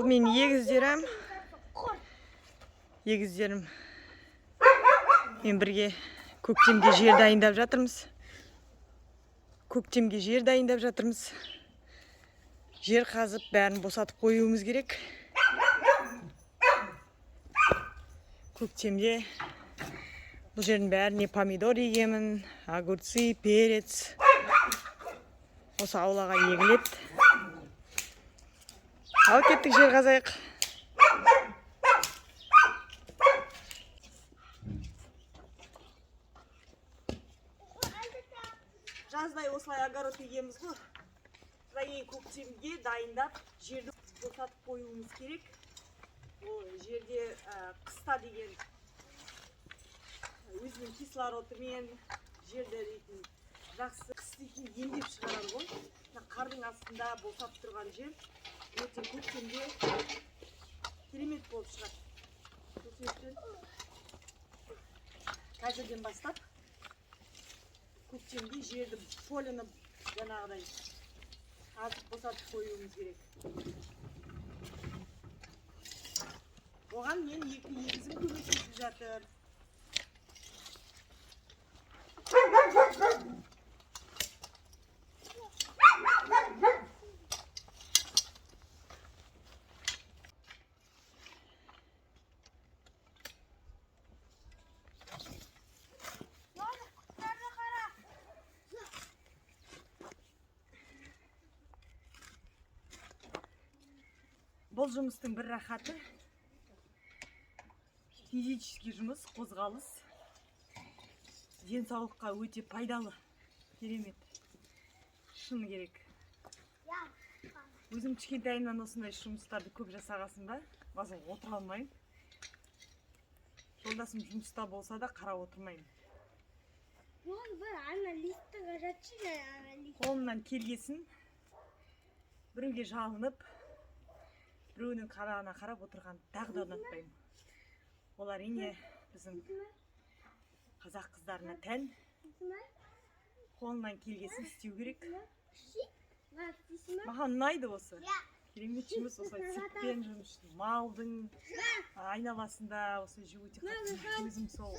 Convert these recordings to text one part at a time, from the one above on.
Бұл мен егіздерім. Егіздерім. Мен бірге көктемге жер дайындап жатырмыз. Жер қазып, бәрін босатып қоюымыз керек. Көктемде бұл жердің бәріне помидор егемін, огурцы, перец. Осы аулаға егіледі. Ал кеттік, жер қазайық. Жаздай осылай огород егеміз ғой. Және көктемге дайындап, жерді босатып қоюымыз керек. Ол жерде қыста деген өзінің кислородымен жерді дейтін жақсы қыс дейтін емдеп шығарады ғой. Қардың астында босап тұрған жер өте көктемде керемет болып шығады. Сосын қазірден бастап көктемде жерді полыны жаңағыдай қазып босатып қоюымыз керек. Оған мен екі егізім көмектесіп жатыр. Бұл жұмыстың бір рахаты физический жұмыс, қозғалыс денсаулыққа өте пайдалы, керемет. Шыны керек. Өзім кішкентайымнан осындай жұмыстарды көп жасағасын ба, базын отыра алмаймын. Жолдасым жұмыста болса да қарап отырмаймын. Қолымнан келгесін біреуге жалынып, біреуінің қарағына қарап отырған тағы да ұнатпаймын. Олар ене біздің қазақ қыздарына тән. Қолынан келгесін істеу керек. Маған ұнайды осы. Керемет жұмыс, осылай цеппен жұмыс, малдың айналасында осы өте қатты өзім сол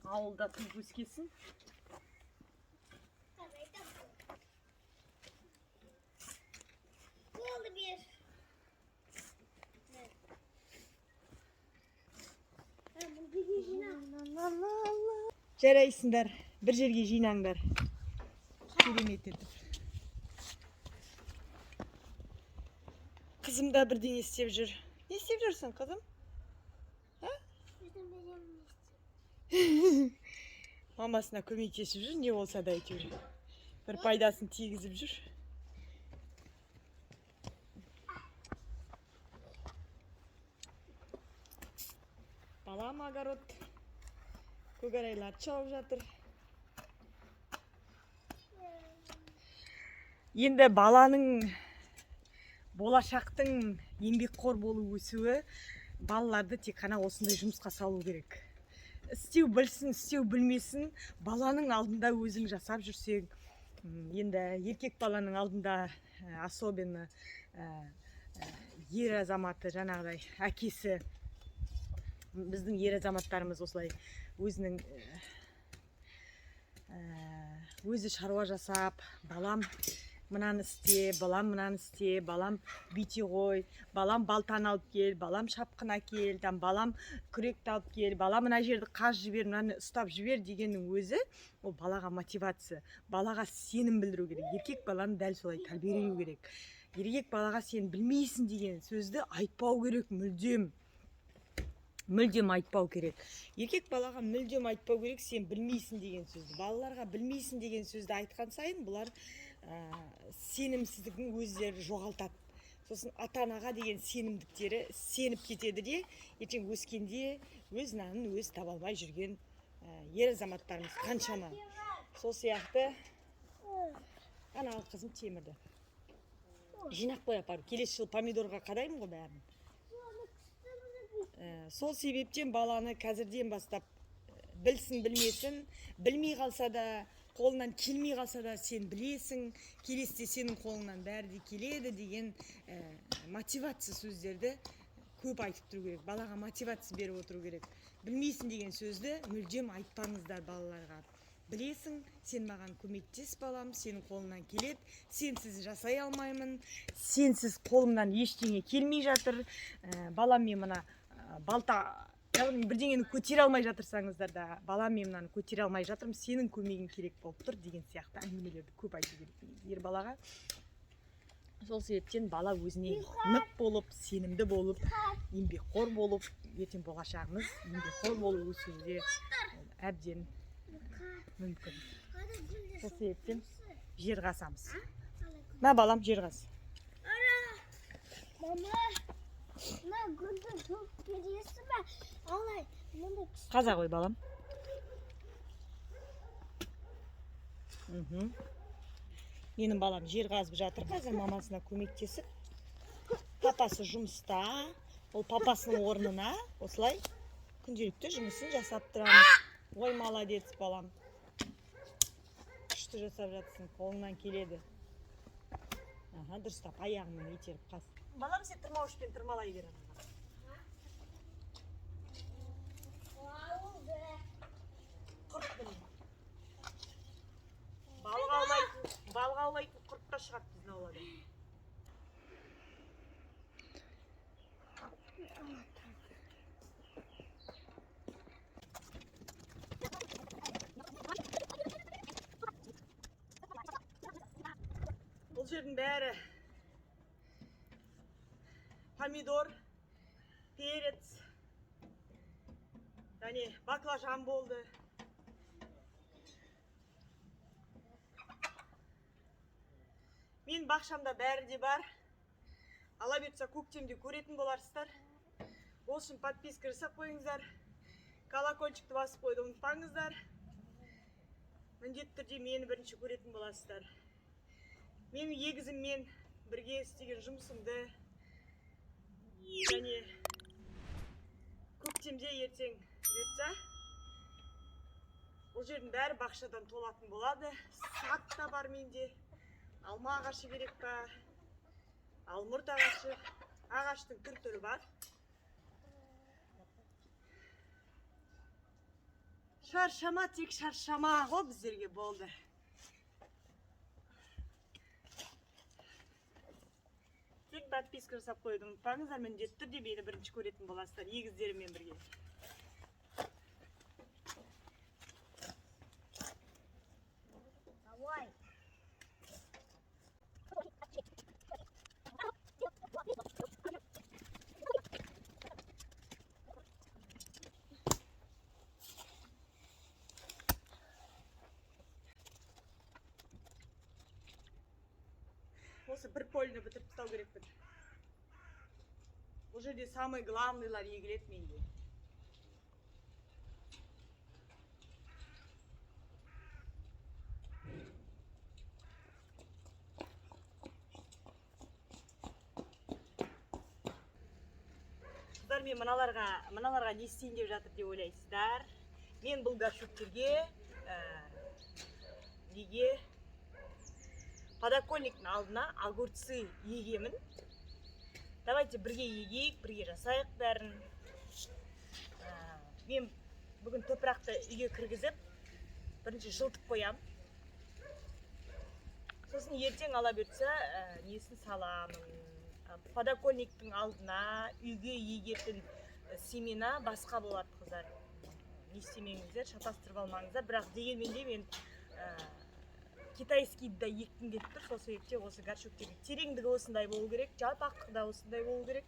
ауылда туып өскесін. Жарайсыңдар, бір жерге жинаңдар. Керемет етіп. Қызым да бірдеңе істеп жүр. Не істеп жүрсің, қызым? Мамасына көмектесіп жүр, не болса да әйтеуір. Бір пайдасын тигізіп жүр. Балам огород. Көкарайлар шауып жатыр. Енді баланың, болашақтың еңбекқор болып өсуі балаларды тек қана осындай жұмысқа салу керек. Істеу білсін, істеу білмесін, баланың алдында өзің жасап жүрсең, енді еркек баланың алдында особенно ер азаматы, жаңағыдай әкесі, біздің ер азаматтарымыз осылай өзінің өзі шаруа жасап, балам мынаны істе, балам бүйте қой, балам балтаны алып кел, балам шапқын әкел, балам күректі алып кел, балам мына жерді қаз жібер, мынаны ұстап жібер дегеннің өзі, ол балаға мотивация, балаға сенім білдіру керек. Еркек баланы дәл солай тәрбиелеу керек. Еркек балаға сен білмейсің деген сөзді айтпау керек, мүлдем айтпау керек. Еркек балаға мүлдем айтпау керек, сен білмейсің деген сөзді. Балаларға білмейсің деген сөзді айтқан сайын, бұлар сенімсіздігін өздері жоғалтады. Сосын ата-анаға деген сенімдіктері сеніп кетеді де, ертең өскенде өз нанын өз таба алмай жүрген ер азаматтарымыз қаншама. Сол сияқты ана қызым темірді. Жинақ қой апарып, келесі жыл помидорға қадаймын ғой бәрін. Сол себептен баланы қазірден бастап білсін, білмесін, білмей қалса да қолынан келмей қалса да сен білесің, келесіде сенің қолыңнан бәрі де келеді деген мотивация сөздерді көп айтып тұру керек. Балаға мотивация беріп отыру керек. Білмейсің деген сөзді мүлдем айтпаңыздар балаларға. Білесің, сен маған көмектес балам, сенің қолыңнан келеді, сенсіз жасай алмаймын, сенсіз қолымнан ештеңе келмей жатыр. Балам, мен мына балта бірдеңені көтере алмай жатырсаңыздар да, балам, мен мынаны көтере алмай жатырмын, сенің көмегің керек болып тұр деген сияқты әңгімелерді көп айту керек ер балаға. Сол себептен бала өзіне нық болып, сенімді болып, еңбекқор болып, ертең болашағымыз еңбекқор болып өсуге әбден мүмкін. Сол себептен жер қазамыз. Мә балам, жер қаз. Қаза ғой балам. Менің балам жер қазып жатыр, қазір мамасына көмектесіп. Папасы жұмыста, ол папасының орнына осылай күнделікті жұмысын жасап тұрамыз. Ой, молодец балам. Күшті жасап жатсың, қолыңнан келеді. Дұрыстап, аяғыңмен итеріп қаз. Балам, сен тырмауышпен тырмалай бер. Балық аулайтын құртқа шығады біздің аулада. Бұл жердің бәрі помидор, перец, және баклажан болды. Мен бақшамда бәрі де бар. Ала берсе көктемде көретін боларсыздар. Ол үшін подписка жасап қойыңыздар. Колокольчикті басып қойды ұмытпаңыздар. Міндетті түрде мені бірінші көретін боласыздар. Менің егізіммен бірге істеген жұмысымды және көктемде ертең бұйыртса, бұл жердің бәрі бақшадан толатын болады. Сақ та бар менде. Алма ағашы керек па, алмұрт ағашы, ағаштың түр-түрі бар. Шаршама, тек шаршама ғой біздерге болды. Тек подписка жасап қойды ұмытпаңыздар, міндетті түрде мені бірінші көретін боласыздар, егіздеріммен бірге. Осы бір поліні бітіріп тастау керекпін. Бұл жерде самый главныйлар егіледі менде. Қыздар, мен мыналарға не істейін деп жатыр деп ойлайсыздар. Мен бұл горшоктерге неге подоконниктің алдына огурцы егемін. Давайте бірге егейік, бірге жасайық бәрін. Мен бүгін топырақты үйге кіргізіп, бірінші жылтып қоям. Сосын ертең ала берсе, несін саламын. Подоконниктің алдына үйге егетін семена басқа болады, қыздар. Не істемеңіздер, шатастырып алмаңыздар. Бірақ дегенмен де мен китайскийді да ектім деп тұр. Сол себепте осы горшоктегі тереңдігі осындай болу керек, жалпақтығы да осындай болу керек.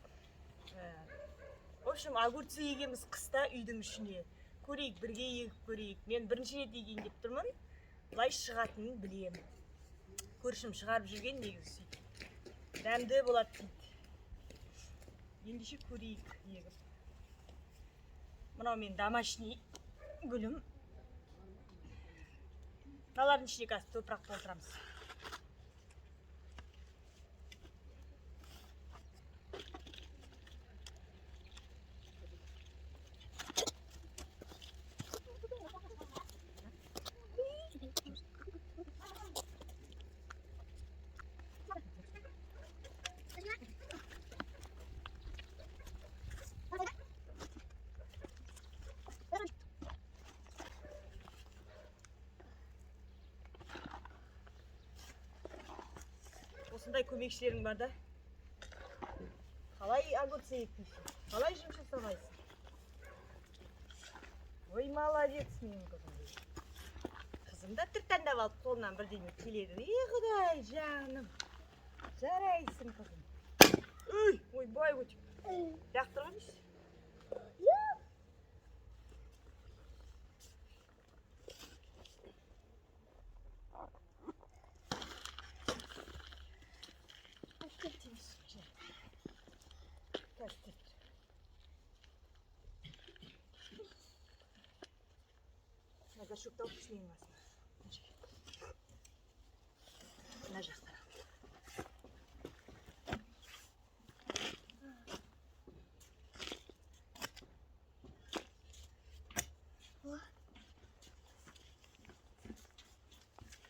В общем, огурцы егеміз қыста үйдің ішіне. Көрейік, бірге егіп көрейік. Мен бірінші рет егейін деп тұрмын. Былай шығатынын білемін. Көршім шығарып жүрген негізі сөйтіп. Дәмді болады дейді. Ендеше көрейік егіп. Мынау мен домашний гүлім. Мыналардың ішіне қазір топырақ толтырамыз. қандай көмекшілерің бар да? Қалай огурцы ектейсің? Қалай жұмыс жасамайсың? Ой, молодец менің қызым. Қызым да түр таңдап алып қолынан бірдеңе келеді. Құдай жаным. Жарайсың қызым. Ой, бай көтек. Жақтырғанбыз? Горшокты алып түсінейін басына. Мына жақтан.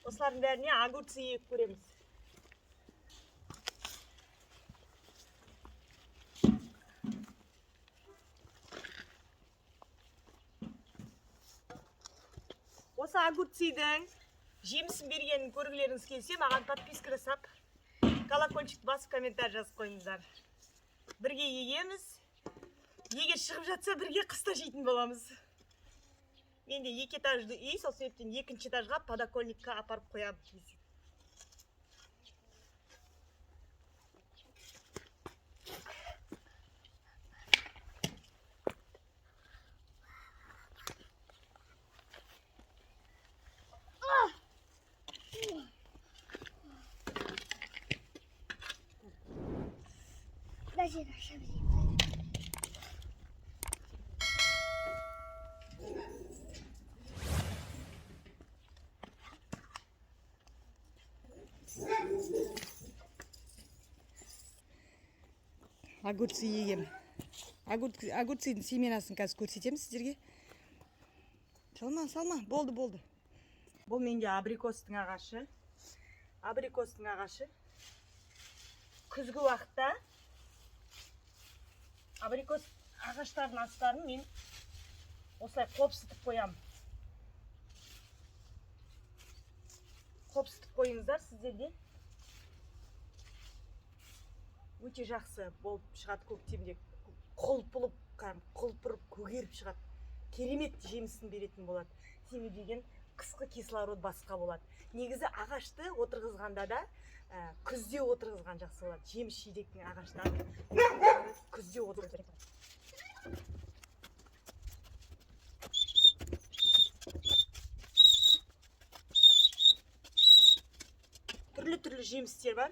Осылардың бәріне огурцы егіп көреміз. Осы огурцидың жемісін бергенін көргілеріңіз келсе, маған подписка жасап, колокольчикті басып комментарий жазып қойыңыздар. Бірге егеміз. Егер шығып жатса, бірге қыста жейтін боламыз. Менде 2 этажды үй, сол себептен 2-ші этажға подоконникқа апарып қоямын. Огурцы егем. Огурцидың семенасын қазір көрсетеміз сіздерге. Салма, болды. Бұл менде абрикостың ағашы. Күзгі уақытта абрикос ағаштардың астарын мен осылай қопсытып қоямын. Қопсытып қойыңыздар сіздерде. Өте жақсы болып шығады көктемде. Құлпырып, көгеріп шығады. Керемет жемісін беретін болады. Себебі деген қысқы кислород басқа болады. Негізі ағашты отырғызғанда да күзде отырғызған жақсы болады. Жеміс жидектің ағаштарын күзде отырғызған. Түрлі жемістер бар.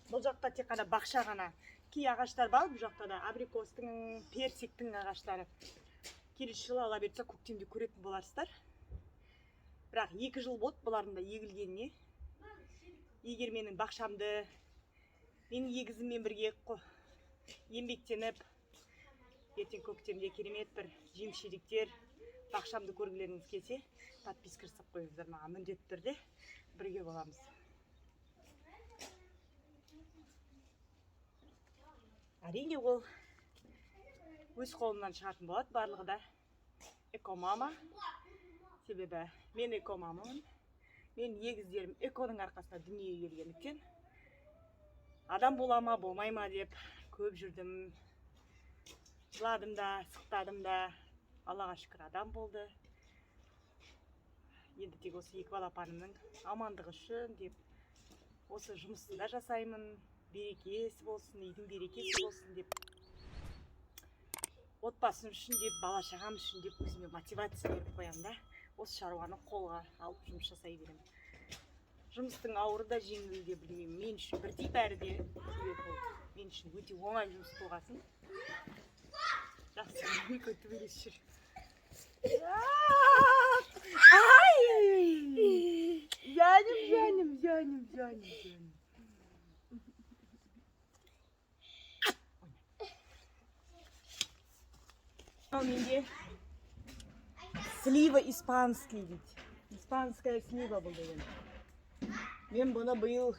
Бұл жақта тек қана бақша ғана. Кей ағаштар бар, бұл жақта да абрикостың, персиктің ағаштары. Келесі жылы ала берсе көктемде көретін боларсыздар. Бірақ 2 жыл болды бұлардың да егілгеніне. Егер менің бақшамды, менің егізіммен бірге еңбектеніп, ертең көктемде керемет бір жеміс-жидектер, бақшамды көргілеріңіз келсе, подписка жасап қойыңыздар, маған міндетті түрде бірге боламыз. Әрине ол өз қолымнан шығатын болады, барлығы да эко-мама. Себебі мен эко-мамамын. Мен егіздерім эконың арқасында дүниеге келгендіктен адам бола ма, болмай ма деп көп жүрдім. Жыладым да, сықтадым да, Аллаға шүкір адам болды. Енді тек осы 2 балапанымның амандығы үшін деп осы жұмысында жасаймын. Берекесі болсын, үйдің берекесі болсын деп, отбасым үшін деп, бала шағам үшін деп өзіме мотивация беріп қоямын да. Осы шаруаны қолға алып жұмыс жасай беремін. Жұмыстың ауыры да жеңілі де білмеймін. Мен үшін бірдей бәрі де себеп болды. Мен үшін өте оңай жұмыс болғасын. Жақсы көмек өтіп бересі жүр. Жаным. Менде слива испанский дейді. Испанская слива бұл деген. Мен бұны биыл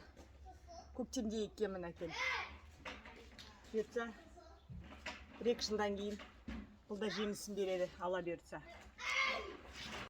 көктемде еккенмін әкел. Жетса, 1-2 жылдан кейін Бұл да жемісін береді, ала берсе.